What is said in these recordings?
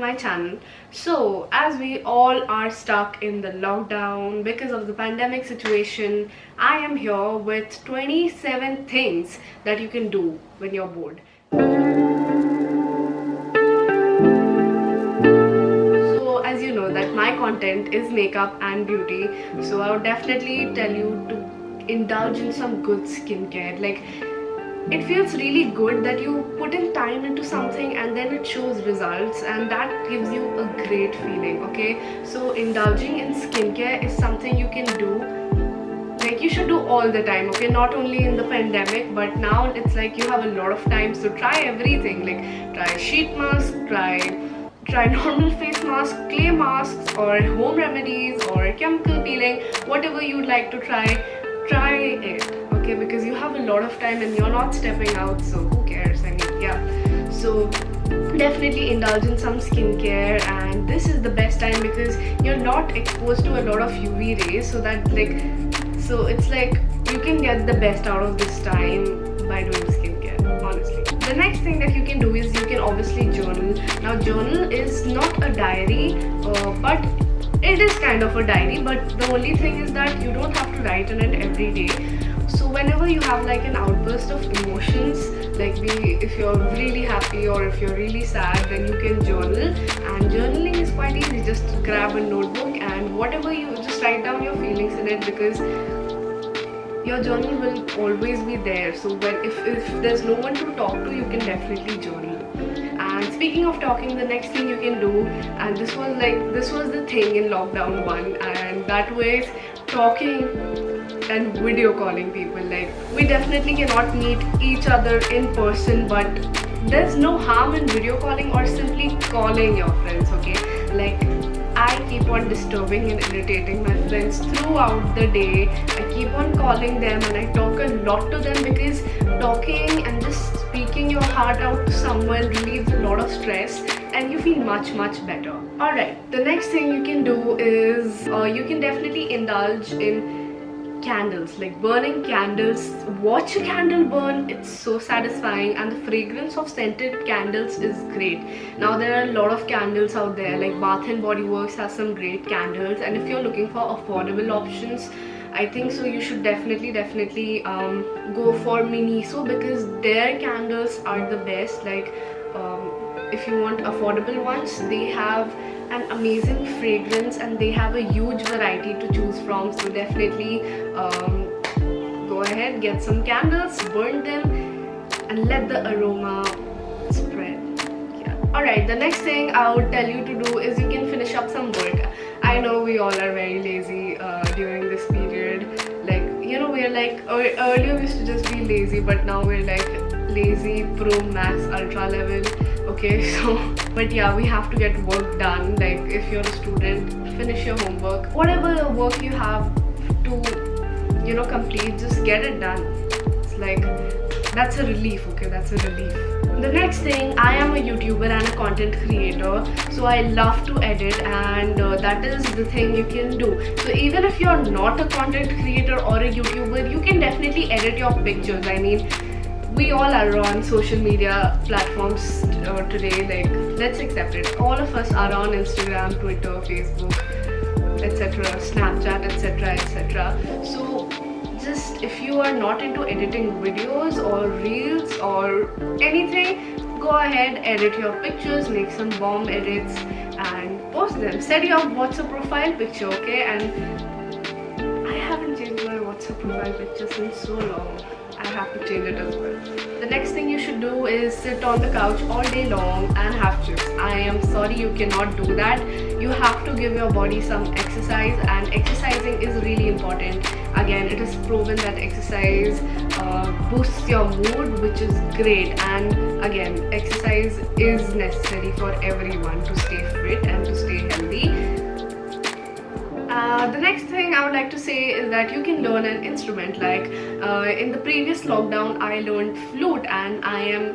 my channel. So as we all are stuck in the lockdown because of the pandemic situation, I am here with 27 things that you can do when you're bored. So as you know that my content is makeup and beauty, so I would definitely tell you to indulge in some good skincare. Like, it feels really good that you put in time into something and then it shows results, and that gives you a great feeling. Okay, so indulging in skincare is something you can do, like you should do all the time. Okay, not only in the pandemic, but now it's like you have a lot of time, so try everything. Like, try sheet mask, try normal face mask, clay masks, or home remedies, or chemical peeling. Whatever you'd like to try it. Okay, because you have a lot of time and you're not stepping out, so who cares? I mean, yeah. So definitely indulge in some skincare, and this is the best time because you're not exposed to a lot of UV rays, so it's like you can get the best out of this time by doing skincare, honestly. The next thing that you can do is you can obviously journal. Now, journal is not a diary, but it is kind of a diary, but the only thing is that you don't have to write in it every day. So whenever you have like an outburst of emotions, like if you're really happy or if you're really sad, then you can journal. And journaling is quite easy. Just grab a notebook and whatever, you just write down your feelings in it, because your journal will always be there. So if there's no one to talk to, you can definitely journal. And speaking of talking, the next thing you can do, and this was the thing in lockdown 1, and that was talking and video calling people. Like, we definitely cannot meet each other in person, but there's no harm in video calling or simply calling your friends. Okay, like, I keep on disturbing and irritating my friends throughout the day. I keep on calling them and I talk a lot to them, because talking and just speaking your heart out to someone relieves a lot of stress and you feel much better. Alright, the next thing you can do is you can definitely indulge in candles, like burning candles. Watch a candle burn, it's so satisfying, and the fragrance of scented candles is great. Now, there are a lot of candles out there, like Bath and Body Works has some great candles, and if you're looking for affordable options, I think so you should definitely go for Miniso, because their candles are the best. Like, if you want affordable ones, they have an amazing fragrance and they have a huge variety to choose from. So definitely go ahead, get some candles, burn them, and let the aroma spread. Yeah. Alright, the next thing I would tell you to do is you can finish up some work. I know we all are very lazy during this period. Like, you know, we're like, earlier we used to just be lazy, but now we're like lazy pro max ultra level. Okay, so but yeah, we have to get work done. Like, if you're a student, finish your homework, whatever work you have to, you know, complete, just get it done. It's like, that's a relief. Okay, that's a relief. The next thing, I am a YouTuber and a content creator, so I love to edit, and that is the thing you can do. So even if you're not a content creator or a YouTuber, you can definitely edit your pictures. I mean, we all are on social media platforms today. Like, let's accept it, all of us are on Instagram, Twitter, Facebook, etc., Snapchat, etc. So just, if you are not into editing videos or reels or anything, go ahead, edit your pictures, make some bomb edits and post them. Set your WhatsApp profile picture. Okay, and I haven't changed my WhatsApp profile picture since so long. I have to change it as well. The next thing you should do is sit on the couch all day long and have chips. I am sorry, you cannot do that. You have to give your body some exercise, and exercising is really important. Again, it is proven that exercise boosts your mood, which is great. And again, exercise is necessary for everyone to stay fit and to stay healthy. The next thing I would like to say is that you can learn an instrument. Like, in the previous lockdown, I learned flute, and I am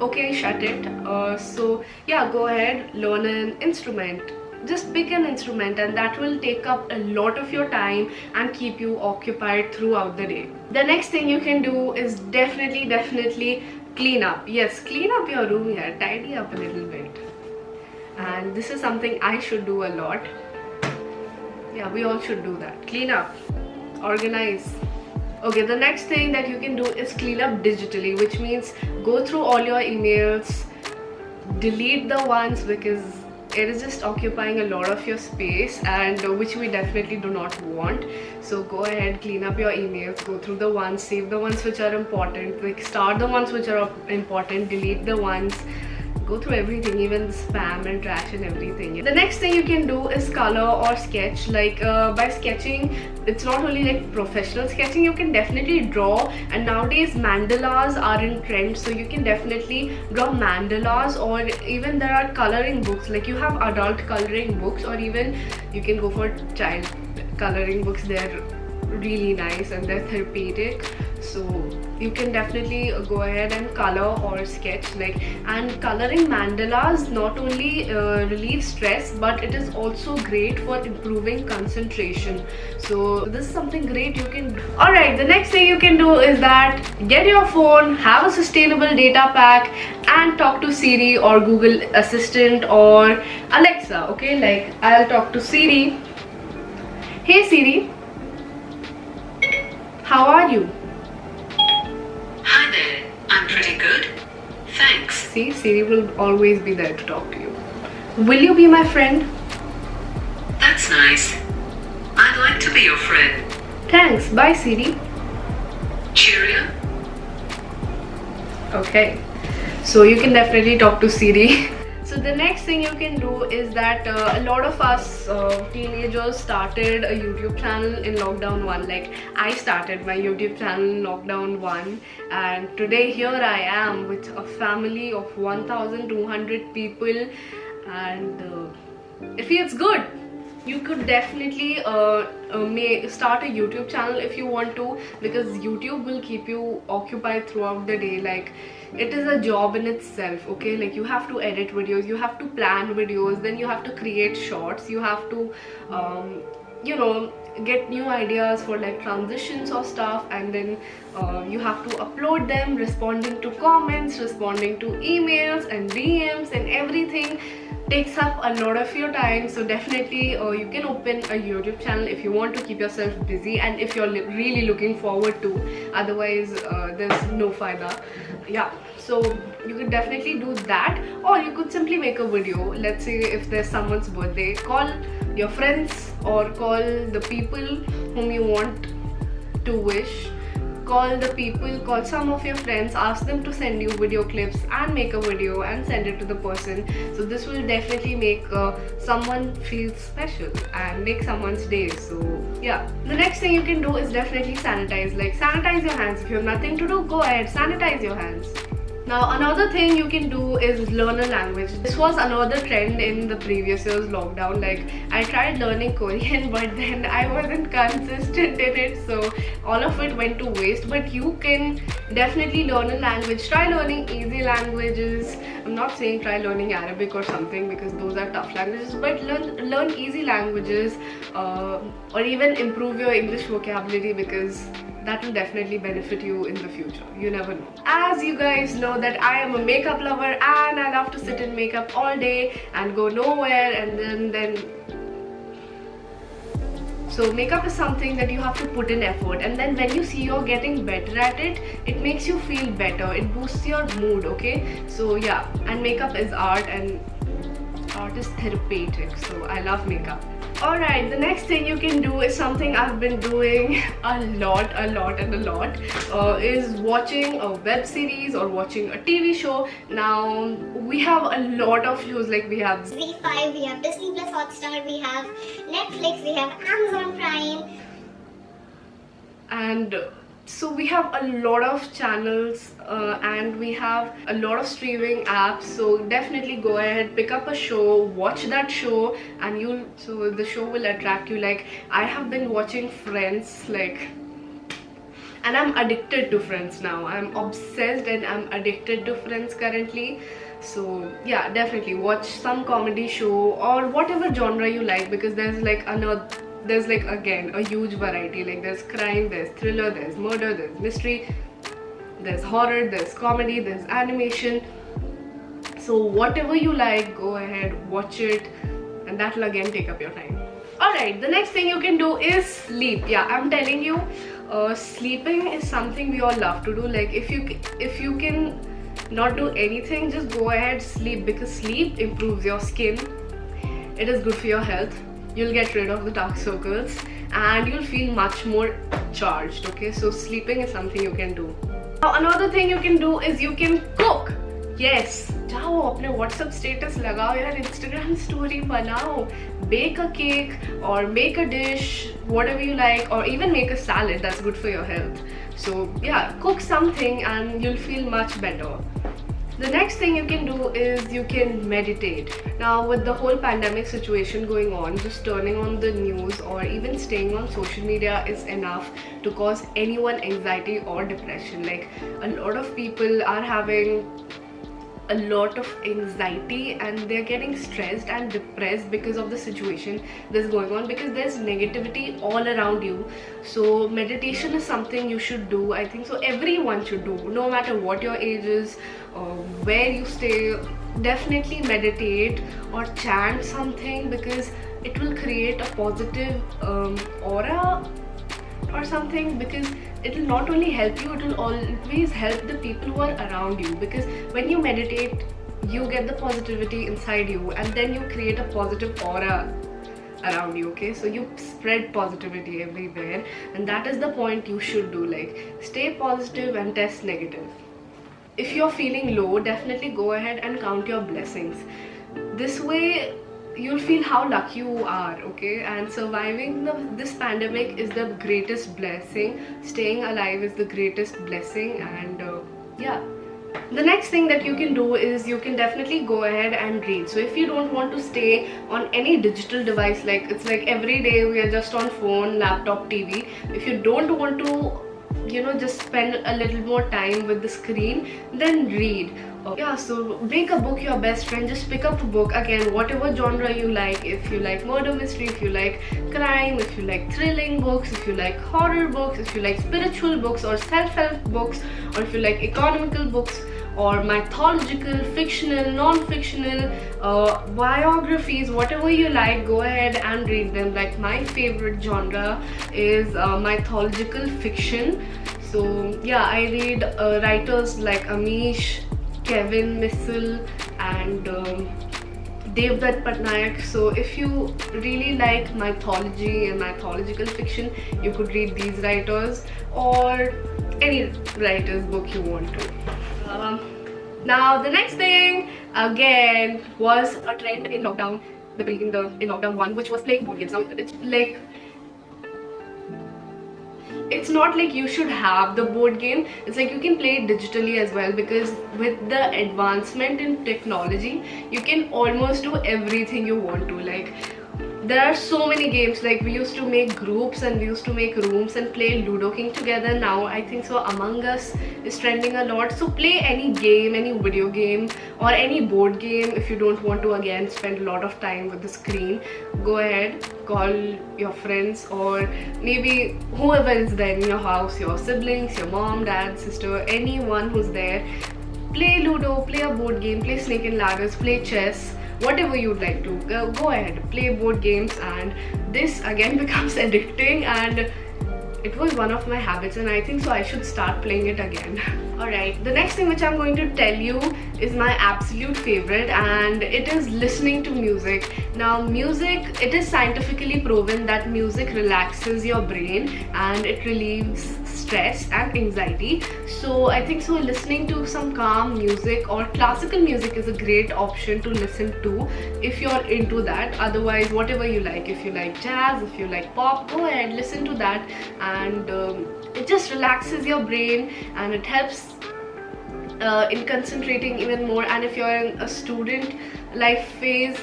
okay, shut it. So yeah, go ahead, learn an instrument. Just pick an instrument, and that will take up a lot of your time and keep you occupied throughout the day. The next thing you can do is definitely clean up. Yes, clean up your room here, tidy up a little bit. and this is something I should do a lot. Yeah, we all should do that. Clean up, organize. Okay, the next thing that you can do is clean up digitally, which means go through all your emails, delete the ones because it is just occupying a lot of your space, and which we definitely do not want. So go ahead, clean up your emails, go through the ones, save the ones which are important, like start the ones which are important, delete the ones, go through everything, even the spam and trash and everything. The next thing you can do is color or sketch. Like by sketching, it's not only like professional sketching, you can definitely draw, and nowadays mandalas are in trend, so you can definitely draw mandalas, or even there are coloring books, like you have adult coloring books, or even you can go for child coloring books. They're really nice and they're therapeutic, so you can definitely go ahead and color or sketch. Like, and coloring mandalas not only relieves stress, but it is also great for improving concentration. So this is something great you can do. Alright, the next thing you can do is that get your phone, have a sustainable data pack, and talk to Siri or Google Assistant or Alexa. Okay, like I'll talk to Siri. Hey Siri, how are you? Hi there, I'm pretty good. Thanks. See, Siri will always be there to talk to you. Will you be my friend? That's nice. I'd like to be your friend. Thanks, bye Siri. Cheerio. Okay, so you can definitely talk to Siri. So the next thing you can do is that a lot of us teenagers started a YouTube channel in lockdown 1. Like I started my YouTube channel in lockdown 1, and today here I am with a family of 1,200 people, and it feels good. You could definitely start a YouTube channel if you want to, because YouTube will keep you occupied throughout the day. Like, it is a job in itself, okay? Like, you have to edit videos, you have to plan videos, then you have to create shorts, you have to you know, get new ideas for like transitions or stuff, and then you have to upload them, responding to comments, responding to emails and DMs and everything takes up a lot of your time. So definitely you can open a YouTube channel if you want to keep yourself busy, and if you're really looking forward to. Otherwise there's no faida. Yeah, so you could definitely do that, or you could simply make a video. Let's say if there's someone's birthday, call your friends or call the people whom you want to wish. Call some of your friends, ask them to send you video clips and make a video and send it to the person. So this will definitely make someone feel special and make someone's day. So yeah, the next thing you can do is definitely sanitize. Like, sanitize your hands. If you have nothing to do, go ahead, sanitize your hands. Now another thing you can do is learn a language. This was another trend in the previous year's lockdown. Like, I tried learning Korean, but then I wasn't consistent in it, so all of it went to waste. But you can definitely learn a language. Try learning easy languages. I'm not saying try learning Arabic or something, because those are tough languages, but learn easy languages, or even improve your English vocabulary, because that will definitely benefit you in the future. You never know. As you guys know that I am a makeup lover, and I love to sit in makeup all day and go nowhere, and then so makeup is something that you have to put in effort, and then when you see you're getting better at it, it makes you feel better, it boosts your mood, okay? So yeah, and makeup is art, and art is therapeutic, so I love makeup. Alright, the next thing you can do is something I've been doing a lot, is watching a web series or watching a TV show. Now, we have a lot of shows, like we have ZEE5, we have Disney Plus Hotstar, we have Netflix, we have Amazon Prime. And so we have a lot of channels and we have a lot of streaming apps. So definitely go ahead, pick up a show, watch that show, and so the show will attract you. Like, I have been watching Friends, like, and I'm addicted to Friends now. I'm obsessed and I'm addicted to Friends currently. So yeah, definitely watch some comedy show or whatever genre you like, because there's like again a huge variety. Like, there's crime, there's thriller, there's murder, there's mystery, there's horror, there's comedy, there's animation. So whatever you like, go ahead, watch it, and that will again take up your time. Alright, the next thing you can do is sleep. Yeah, I'm telling you, sleeping is something we all love to do. Like if you can not do anything, just go ahead, sleep, because sleep improves your skin. It is good for your health. You'll get rid of the dark circles and you'll feel much more charged. Okay, so sleeping is something you can do. Now another thing you can do is you can cook. Yes, जाओ अपने WhatsApp status लगाओ यार, Instagram story बनाओ, bake a cake or make a dish, whatever you like, or even make a salad. That's good for your health. So yeah, cook something and you'll feel much better. The next thing you can do is you can meditate. Now with the whole pandemic situation going on, just turning on the news or even staying on social media is enough to cause anyone anxiety or depression. Like a lot of people are having a lot of anxiety and they're getting stressed and depressed because of the situation that's going on, because there's negativity all around you. So meditation is something you should do. I think so everyone should do, no matter what your age is, where you stay. Definitely meditate or chant something, because it will create a positive aura or something, because it will not only help you, it will always help the people who are around you, because when you meditate you get the positivity inside you and then you create a positive aura around you. Okay, so you spread positivity everywhere, and that is the point you should do. Like stay positive and test negative. If you're feeling low, definitely go ahead and count your blessings. This way you'll feel how lucky you are. Okay, and surviving this pandemic is the greatest blessing. Staying alive is the greatest blessing. And yeah, the next thing that you can do is you can definitely go ahead and read. So if you don't want to stay on any digital device, like it's like every day we are just on phone, laptop, TV, if you don't want to, you know, just spend a little more time with the screen, then read. Yeah, so make a book your best friend. Just pick up a book, again, whatever genre you like. If you like murder mystery, if you like crime, if you like thrilling books, if you like horror books, if you like spiritual books or self-help books, or if you like economical books or mythological, fictional, non-fictional, biographies, whatever you like, go ahead and read them. Like my favorite genre is mythological fiction. So yeah, I read writers like Amish, Kevin Missel and Devdutt Patnaik. So if you really like mythology and mythological fiction, you could read these writers or any writer's book you want to. Now the next thing again was a trend in lockdown, in lockdown 1, which was playing board games. Now it's like, it's not like you should have the board game, it's like you can play it digitally as well, because with the advancement in technology you can almost do everything you want to. Like there are so many games. Like we used to make groups and we used to make rooms and play Ludo King together. Now I think so Among Us is trending a lot. So play any game, any video game or any board game. If you don't want to again spend a lot of time with the screen, go ahead, call your friends or maybe whoever is there in your house, your siblings, your mom, dad, sister, anyone who's there. Play Ludo, play a board game, play Snake and Ladders, play chess, whatever you'd like to. Go ahead, play board games, and this again becomes addicting, and it was one of my habits and I think so I should start playing it again. Alright, the next thing which I'm going to tell you is my absolute favorite, and it is listening to music. Now music, it is scientifically proven that music relaxes your brain and it relieves stress and anxiety. So I think so listening to some calm music or classical music is a great option to listen to if you're into that. Otherwise, whatever you like, if you like jazz, if you like pop, go ahead, listen to that, and it just relaxes your brain and it helps in concentrating even more. And if you're in a student life phase,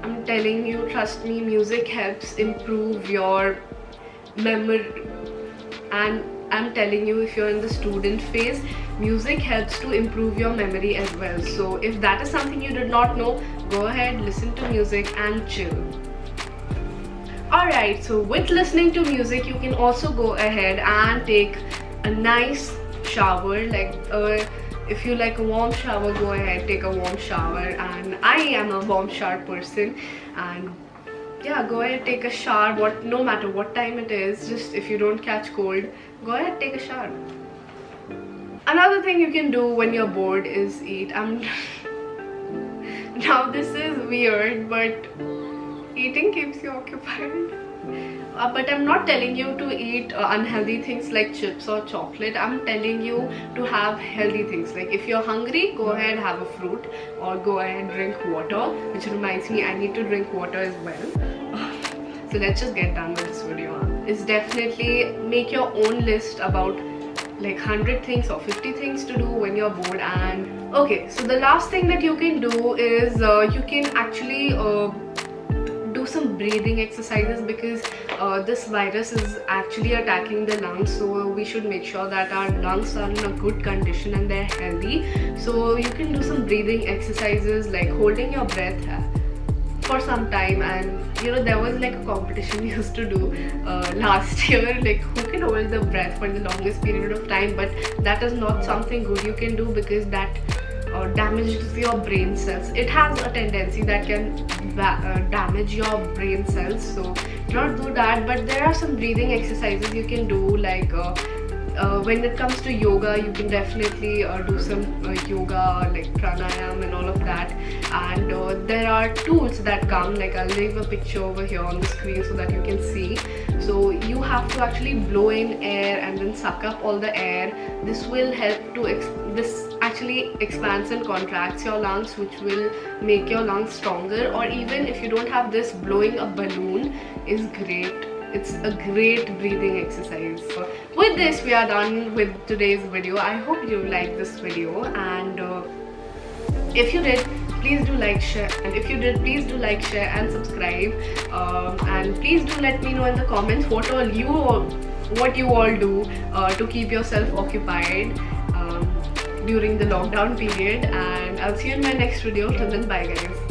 I'm telling you, trust me, music helps improve your memory. And I'm telling you, if you're in the student phase, music helps to improve your memory as well. So if that is something you did not know, go ahead, listen to music and chill. Alright, so with listening to music, you can also go ahead and take a nice shower. Like if you like a warm shower, go ahead, take a warm shower. And I am a warm shower person, and yeah, go ahead, take a shower, no matter what time it is. Just if you don't catch cold, go ahead, take a shower. Another thing you can do when you're bored is eat. Now this is weird, but eating keeps you occupied. But I'm not telling you to eat unhealthy things like chips or chocolate. I'm telling you to have healthy things. Like if you're hungry, go ahead, have a fruit, or go ahead, drink water. Which reminds me, I need to drink water as well. So let's just get done with this video. It's definitely make your own list about like 100 things or 50 things to do when you're bored. And okay, so the last thing that you can do is you can actually do some breathing exercises, because this virus is actually attacking the lungs, so we should make sure that our lungs are in a good condition and they're healthy. So you can do some breathing exercises like holding your breath for some time. And you know, there was like a competition we used to do last year, like who can hold the breath for the longest period of time, but that is not something good you can do, because that damages your brain cells. It has a tendency that can damage your brain cells, so do not do that. But there are some breathing exercises you can do, like when it comes to yoga, you can definitely do some yoga like pranayam and all of that. And there are tools that come, like I'll leave a picture over here on the screen so that you can see. So you have to actually blow in air and then suck up all the air. This will help to this actually expands and contracts your lungs, which will make your lungs stronger. Or even if you don't have this, blowing a balloon is great. It's a great breathing exercise. So with this, we are done with today's video. I hope you liked this video, and if you did, please do like, share, and if you did, please do like, share and subscribe. And please do let me know in the comments what you all do to keep yourself occupied during the lockdown period. And I'll see you in my next video. Till then, bye guys.